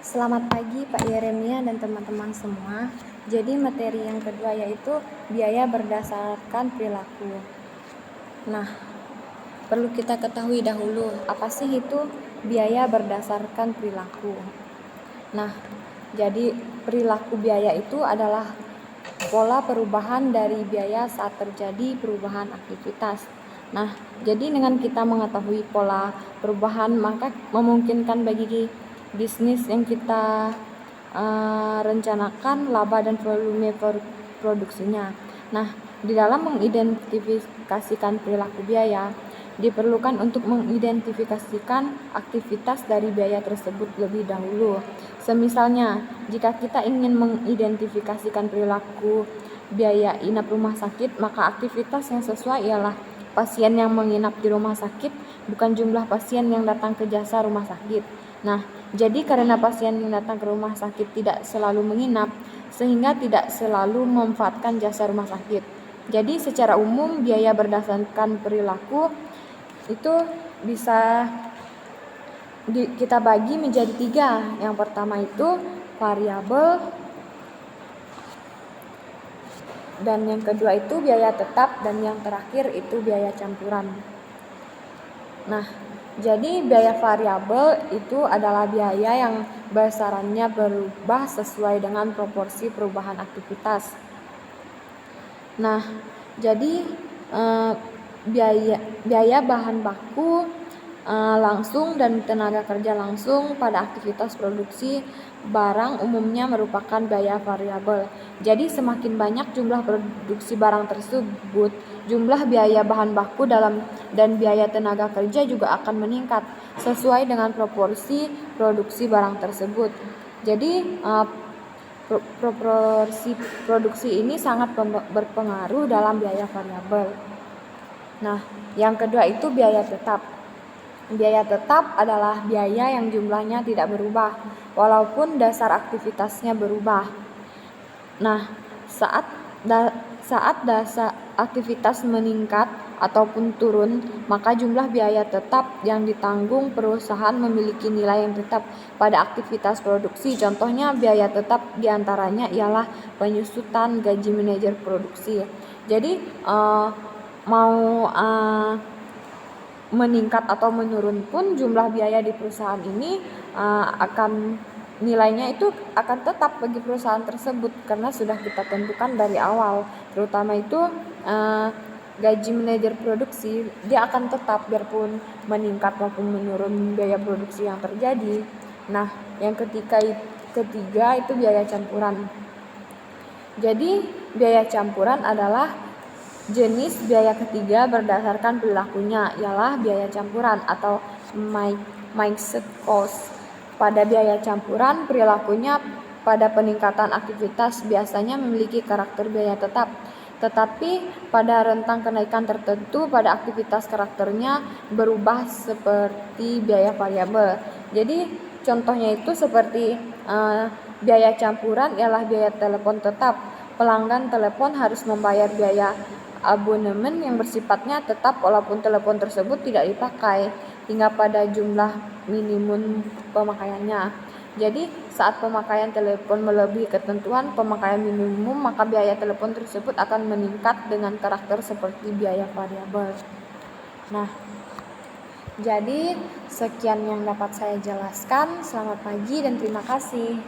Selamat pagi Pak Yeremia dan teman-teman semua. Jadi materi yang kedua yaitu biaya berdasarkan perilaku. Nah, perlu kita ketahui dahulu apa sih itu biaya berdasarkan perilaku. Nah, jadi perilaku biaya itu adalah pola perubahan dari biaya saat terjadi perubahan aktivitas. Nah, jadi dengan kita mengetahui pola perubahan maka memungkinkan bagi bisnis yang kita rencanakan laba dan volume produksinya. Nah, di dalam mengidentifikasikan perilaku biaya, diperlukan untuk mengidentifikasikan aktivitas dari biaya tersebut lebih dahulu. Semisalnya, jika kita ingin mengidentifikasikan perilaku biaya inap rumah sakit, maka aktivitas yang sesuai ialah pasien yang menginap di rumah sakit, bukan jumlah pasien yang datang ke jasa rumah sakit. Nah, jadi karena pasien yang datang ke rumah sakit tidak selalu menginap, sehingga tidak selalu memanfaatkan jasa rumah sakit. Jadi secara umum biaya berdasarkan perilaku itu bisa kita bagi menjadi 3. Yang pertama itu variabel, dan yang kedua itu biaya tetap, dan yang terakhir itu biaya campuran. Nah, jadi biaya variabel itu adalah biaya yang besarannya berubah sesuai dengan proporsi perubahan aktivitas. Nah, jadi biaya bahan baku langsung dan tenaga kerja langsung pada aktivitas produksi barang umumnya merupakan biaya variabel. Jadi semakin banyak jumlah produksi barang tersebut, jumlah biaya bahan baku dan biaya tenaga kerja juga akan meningkat sesuai dengan proporsi produksi barang tersebut. Jadi proporsi produksi ini sangat berpengaruh dalam biaya variabel. Nah, yang kedua itu biaya tetap. Biaya tetap adalah biaya yang jumlahnya tidak berubah walaupun dasar aktivitasnya berubah. Nah, saat dasar aktivitas meningkat ataupun turun, maka jumlah biaya tetap yang ditanggung perusahaan memiliki nilai yang tetap pada aktivitas produksi. Contohnya biaya tetap diantaranya ialah penyusutan gaji manajer produksi. Jadi mau meningkat atau menurun pun jumlah biaya di perusahaan ini nilainya itu akan tetap bagi perusahaan tersebut karena sudah kita tentukan dari awal. Terutama itu gaji manajer produksi, dia akan tetap biarpun meningkat maupun menurun biaya produksi yang terjadi. Nah, yang ketiga itu biaya campuran. Jadi biaya campuran adalah jenis biaya ketiga berdasarkan perilakunya, ialah biaya campuran atau mixed cost. Pada biaya campuran, perilakunya pada peningkatan aktivitas biasanya memiliki karakter biaya tetap, tetapi pada rentang kenaikan tertentu pada aktivitas karakternya berubah seperti biaya variabel. Jadi contohnya itu seperti biaya campuran ialah biaya telepon tetap. Pelanggan telepon harus membayar biaya abonemen yang bersifatnya tetap walaupun telepon tersebut tidak dipakai hingga pada jumlah minimum pemakaiannya. Jadi saat pemakaian telepon melebihi ketentuan pemakaian minimum, maka biaya telepon tersebut akan meningkat dengan karakter seperti biaya variabel. Nah, jadi sekian yang dapat saya jelaskan. Selamat pagi dan terima kasih.